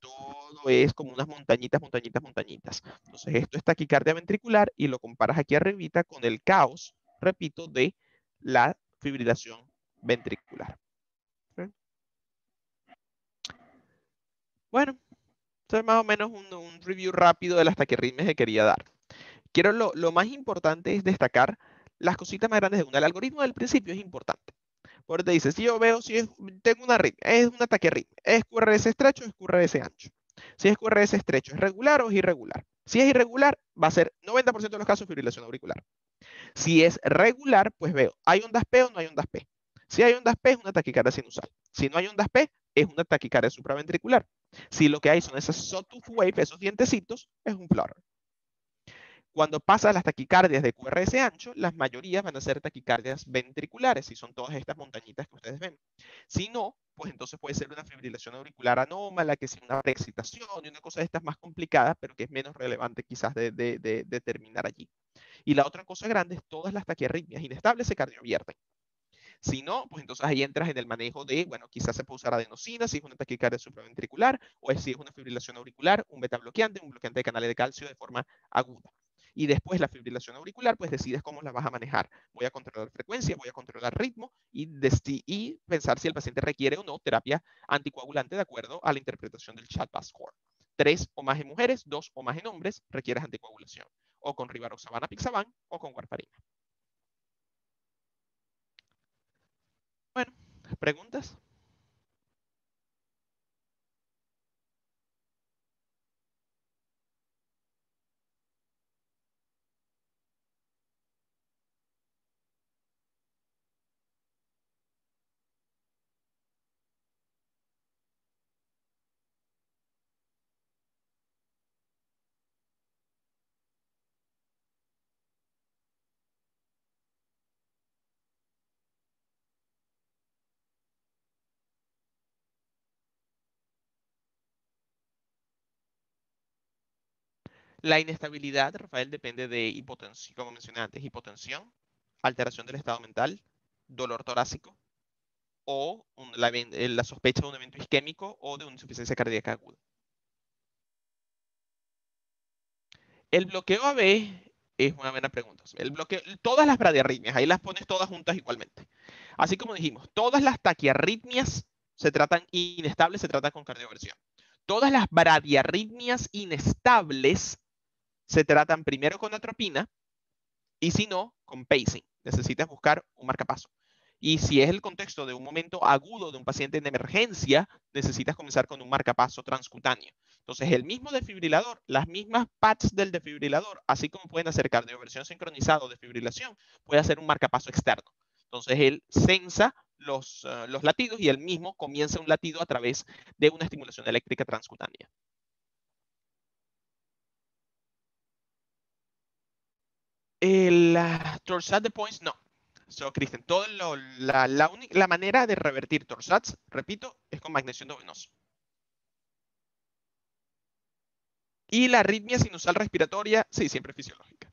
B: como unas montañitas, montañitas, montañitas. Entonces esto es taquicardia ventricular y lo comparas aquí arribita con el caos, repito, de la fibrilación ventricular. Bueno, esto es más o menos un review rápido de las taquirritmias que quería dar. Lo más importante es destacar las cositas más grandes de una. El algoritmo del principio es importante. Porque te dice, si yo veo, tengo una arritmia, es una taquirritmia, es QRS estrecho, es QRS ancho. Si es QRS estrecho, ¿es regular o es irregular? Si es irregular, va a ser 90% de los casos fibrilación auricular. Si es regular, pues veo, ¿hay ondas P o no hay ondas P? Si hay ondas P, es una taquicardia sinusal. Si no hay ondas P, es una taquicardia supraventricular. Si lo que hay son esas sawtooth wave, esos dientecitos, es un flutter. Cuando pasa las taquicardias de QRS ancho, las mayorías van a ser taquicardias ventriculares, si son todas estas montañitas que ustedes ven. Si no, pues entonces puede ser una fibrilación auricular anómala, que es una preexcitación y una cosa de estas más complicadas, pero que es menos relevante quizás de determinar allí. Y la otra cosa grande es todas las taquiarritmias inestables se cardiovierten. Si no, pues entonces ahí entras en el manejo de, bueno, quizás se puede usar adenosina si es una taquicardia supraventricular, o si es una fibrilación auricular, un beta bloqueante, un bloqueante de canales de calcio de forma aguda. Y después la fibrilación auricular, pues decides cómo la vas a manejar. Voy a controlar frecuencia, voy a controlar ritmo y pensar si el paciente requiere o no terapia anticoagulante de acuerdo a la interpretación del CHA2DS score. 3 o más en mujeres, 2 o más en hombres, requieres anticoagulación. O con rivaroxabana, pixaban o con warfarina. Bueno, ¿preguntas? La inestabilidad, Rafael, depende de hipotensión, como mencioné antes, hipotensión, alteración del estado mental, dolor torácico o la sospecha de un evento isquémico o de una insuficiencia cardíaca aguda. El bloqueo AB es una buena pregunta. Todas las bradiarritmias, ahí las pones todas juntas igualmente. Así como dijimos, todas las taquiarritmias se tratan inestables, se tratan con cardioversión. Todas las bradiarritmias inestables se tratan primero con atropina y si no, con pacing. Necesitas buscar un marcapaso. Y si es el contexto de un momento agudo de un paciente en emergencia, necesitas comenzar con un marcapaso transcutáneo. Entonces, el mismo desfibrilador, las mismas pads del desfibrilador, así como pueden hacer cardioversión sincronizada o desfibrilación, puede hacer un marcapaso externo. Entonces, él sensa los latidos y él mismo comienza un latido a través de una estimulación eléctrica transcutánea. El Torsat de Points, no. So, Kristen, la manera de revertir Torsats, repito, es con magnesio endovenoso. Y la arritmia sinusal respiratoria, sí, siempre fisiológica.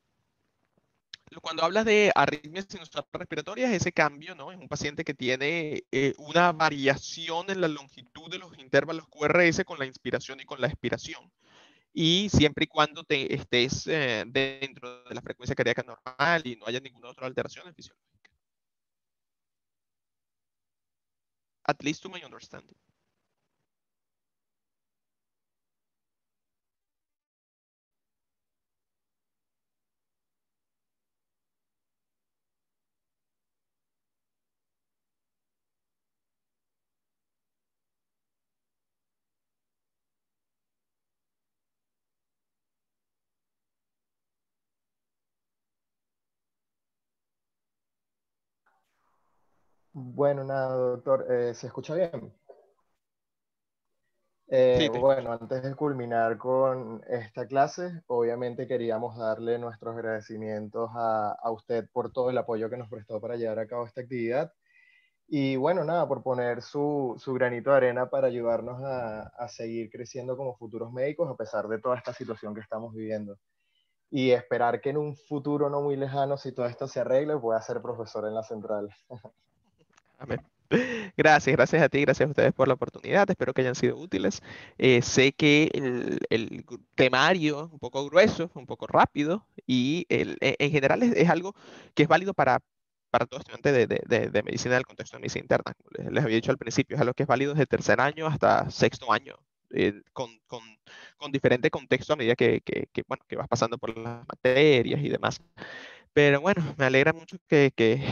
B: Cuando hablas de arritmias sinusal respiratorias, ese cambio, ¿no? Es un paciente que tiene una variación en la longitud de los intervalos QRS con la inspiración y con la expiración. Y siempre y cuando te estés dentro de la frecuencia cardíaca normal y no haya ninguna otra alteración en fisiológica. At least to my understanding.
A: Bueno, nada, doctor, ¿se escucha bien?
B: Sí, te escucho.
A: Bueno, antes de culminar con esta clase, obviamente queríamos darle nuestros agradecimientos a usted por todo el apoyo que nos prestó para llevar a cabo esta actividad. Y bueno, nada, por poner su granito de arena para ayudarnos a seguir creciendo como futuros médicos a pesar de toda esta situación que estamos viviendo. Y esperar que en un futuro no muy lejano, si todo esto se arregle, pueda ser profesor en la central.
B: Amén. Gracias a ti, gracias a ustedes por la oportunidad, espero que hayan sido útiles. Sé que el temario es un poco grueso, un poco rápido y en general es algo que es válido para todo estudiante de medicina del contexto de medicina interna. Como les había dicho al principio, es algo que es válido desde tercer año hasta sexto año, con diferente contexto a medida bueno, que vas pasando por las materias y demás. Pero bueno, me alegra mucho que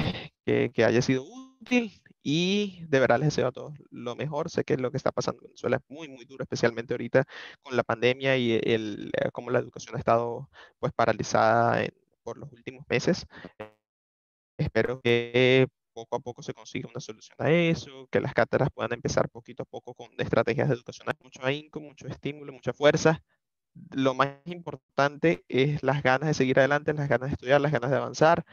B: haya sido útil y de verdad les deseo a todos lo mejor. Sé que lo que está pasando en Venezuela es muy, muy duro, especialmente ahorita con la pandemia y cómo la educación ha estado pues paralizada por los últimos meses. Espero que poco a poco se consiga una solución a eso, que las cátedras puedan empezar poquito a poco con estrategias de educación, mucho ahínco, mucho estímulo, mucha fuerza. Lo más importante es las ganas de seguir adelante, las ganas de estudiar, las ganas de avanzar.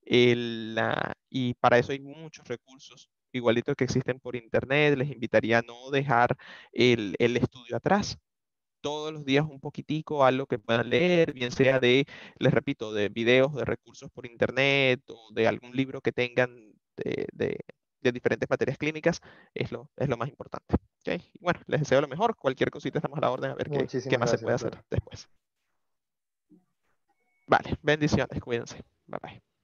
B: Y para eso hay muchos recursos, igualitos que existen por internet. Les invitaría a no dejar el estudio atrás. Todos los días un poquitico, algo que puedan leer, bien sea les repito, de videos, de recursos por internet o de algún libro que tengan de diferentes materias clínicas, es lo más importante. ¿Ok? Y bueno, les deseo lo mejor. Cualquier cosita estamos a la orden a ver qué
A: Muchísimas
B: más se
A: gracias,
B: puede hacer
A: doctor.
B: después. Vale, bendiciones, cuídense. Bye bye.